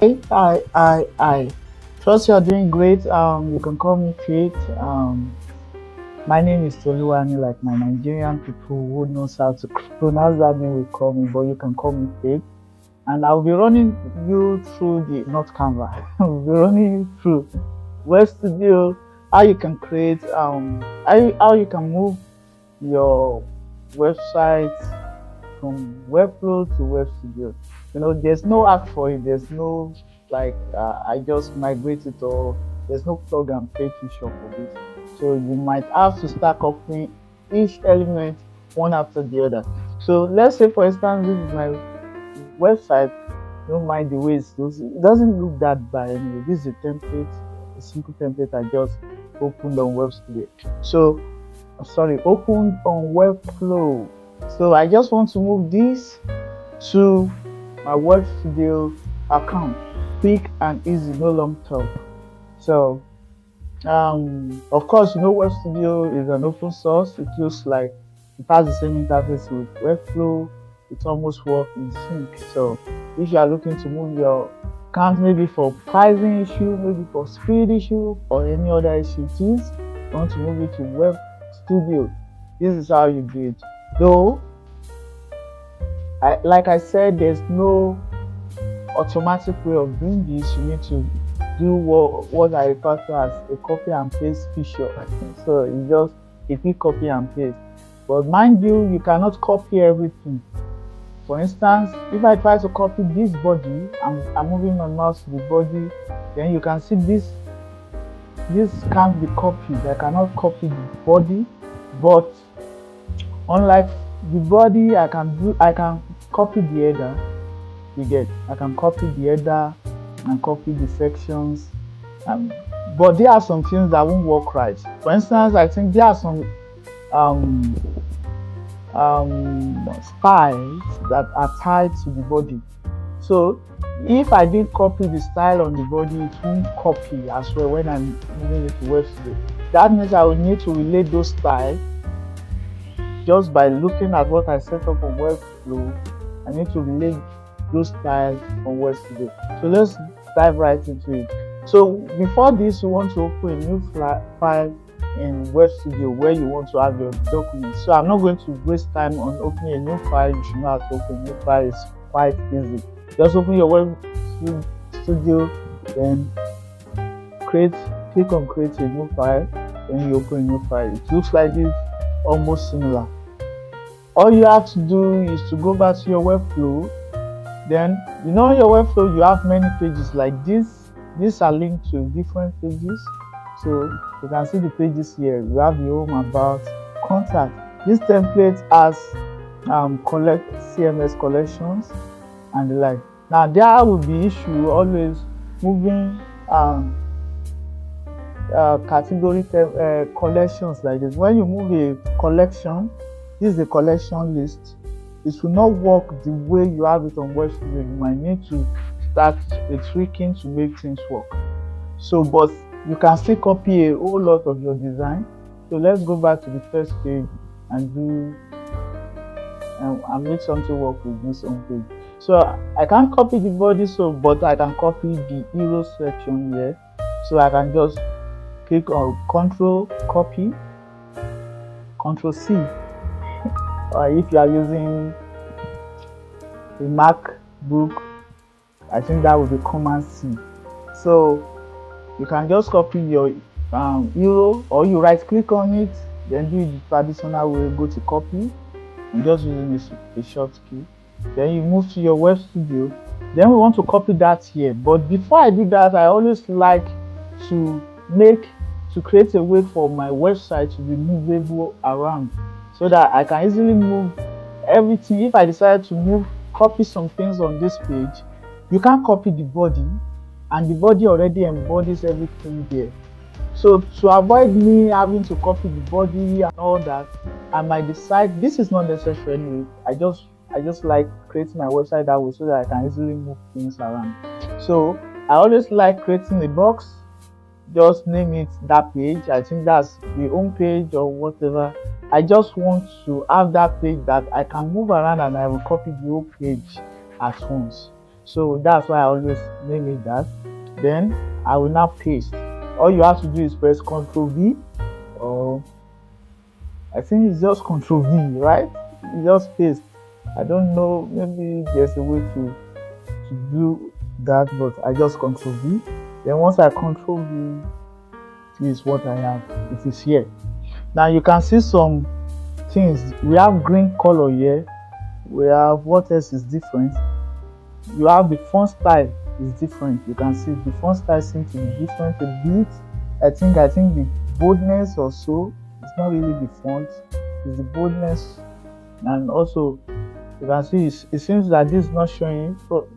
I trust you're doing great. You can call me Kate. My name is Toluwani, like my Nigerian people who knows how to pronounce that name will call me, but you can call me Kate. And I'll be running you through the not Canva. I'll be running you through Webstudio, how you can create how you can move your website from Webflow to Webstudio. There's no app for it. There's no I just migrate it, or there's no plug and play feature for this. So you might have to start copying each element one after the other. So let's say for instance this is my website. Don't mind the way it doesn't look that bad anyway. This is a template, a simple template I just opened on Webstudio. So sorry, opened on Webflow. So I just want to move this to my Webstudio account. Quick and easy, no long talk. So of course, Webstudio is an open source. It looks like it has the same interface with Webflow. It almost works in sync. So if you are looking to move your account, maybe for pricing issue, maybe for speed issue, or any other issue, please want to move it to Webstudio. This is how you do it. Though, like I said, there's no automatic way of doing this. You need to do what I refer to as a copy and paste feature. So it's just a quick copy and paste. But mind you, you cannot copy everything. For instance, if I try to copy this body, I'm moving my mouse to the body, then you can see this can't be copied. I cannot copy the body, but unlike the body, I can copy the header. I can copy the header and copy the sections, but there are some things that won't work right. For instance, I think there are some styles that are tied to the body. So if I didn't copy the style on the body, it won't copy as well when I'm moving it to Webstudio. That means I will need to relate those styles just by looking at what I set up on Webflow. I need to relate those styles on Webstudio. So let's dive right into it. So before this, you want to open a new file in Webstudio where you want to have your documents. So I'm not going to waste time on opening a new file. You should know how to open a new file. It's quite easy. Just open your Webstudio, then click on create a new file, then you open a new file. It looks like this, almost similar. All you have to do is to go back to your Webflow. Then your Webflow, you have many pages like this. These are linked to different pages. So you can see the pages here. You have the home, about, contact. This template has collect CMS collections and the like. Now there will be issue always moving category collections like this. When you move a collection, this is a collection list. It will not work the way you have it on Webstudio. You might need to start tweaking to make things work. So, but you can still copy a whole lot of your design. So let's go back to the first page and do and make something work with this on page. So I can't copy the body, but I can copy the hero section here. So I can just click on Control Copy, Control C. If you are using a MacBook, I think that would be Command C. So you can just copy your hero, or you right click on it, then do it the traditional way, go to copy. I'm just using a short key. Then you move to your Webstudio. Then we want to copy that here. But before I do that, I always like to create a way for my website to be movable around, so that I can easily move everything. If I decide to copy some things on this page, you can't copy the body, and the body already embodies everything there. So to avoid me having to copy the body and all that, I might decide this is not necessary anyway. I just like creating my website that way so that I can easily move things around. So I always like creating a box, just name it that page. I think that's the home page or whatever. I just want to have that page that I can move around and I will copy the whole page at once. So that's why I always name it that. Then I will now paste. All you have to do is press Ctrl V, or I think it's just Ctrl V, right? You just paste. I don't know, maybe there's a way to do that, but I just Ctrl V. Then once I Ctrl V, this is what I have. It is here. Now you can see some things. We have green color here. We have what else is different. You have the font style is different. You can see the font style seems to be different a bit. I think the boldness or so, it's not really the font, it's the boldness. And also you can see it seems that this is not showing. So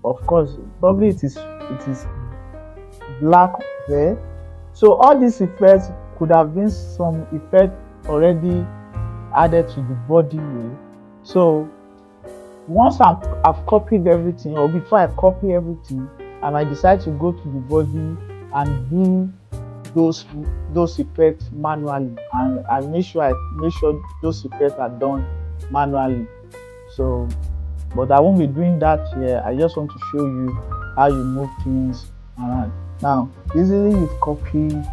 of course probably it is black there. So all these effects could have been some effect already added to the body way. So once I've copied everything, or before I copy everything, I might decide to go to the body and do those effects manually, and I make sure those effects are done manually. So but I won't be doing that here. I just want to show you how you move things around. Now easily you've copied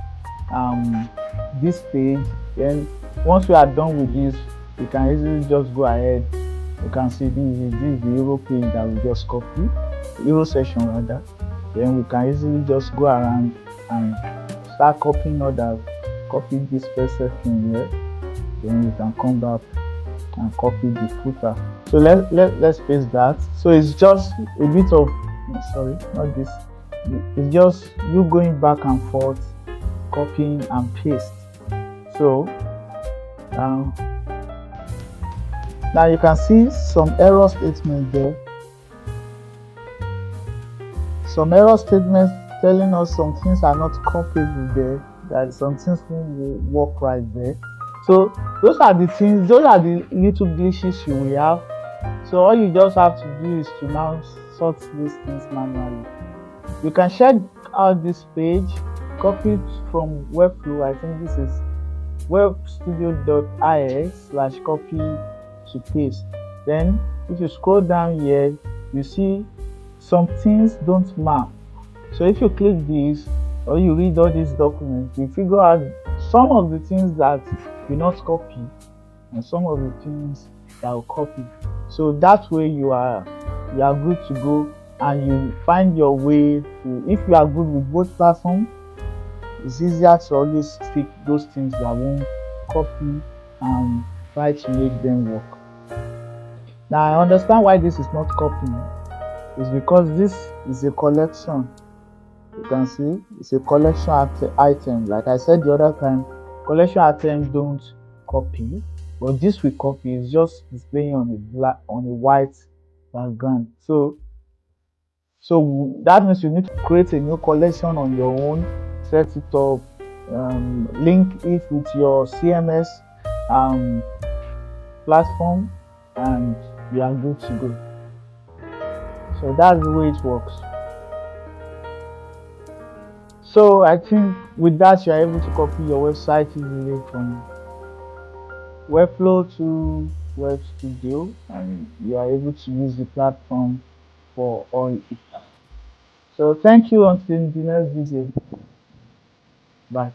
this page. Then once we are done with this, you can easily just go ahead. You can see this is the Euro page that we just copied, Euro section rather. Then we can easily just go around and start copying others. Copy this first section here. Then we can come back and copy the footer. So let's paste that. So it's just a bit of, sorry, not this. It's just you going back and forth, copying and paste. So now you can see some error statements there. Some error statements telling us some things are not copyable there. That some things won't work right there. So those are the little glitches you will have. So all you just have to do is to now sort these things manually. You can check out this page, copy it from Webflow. I think this is webstudio.ix/copy to paste. Then if you scroll down here, you see some things don't map. So if you click this, or you read all these documents, you figure out some of the things that you not copy and some of the things that will copy. So that way you are good to go, and you find your way to, if you are good with both platforms, it's easier to always pick those things that won't copy and try to make them work. Now I understand why this is not copying. It's because this is a collection. You can see it's a collection item. Like I said the other time, collection items don't copy, but this will copy. It's just displaying on a white background. So that means you need to create a new collection on your own, set it up, link it with your CMS platform, and you are good to go. So that's the way it works. So I think with that you are able to copy your website easily from Webflow to Webstudio, and you are able to use the platform for all it. So thank you, until the next video. Bye.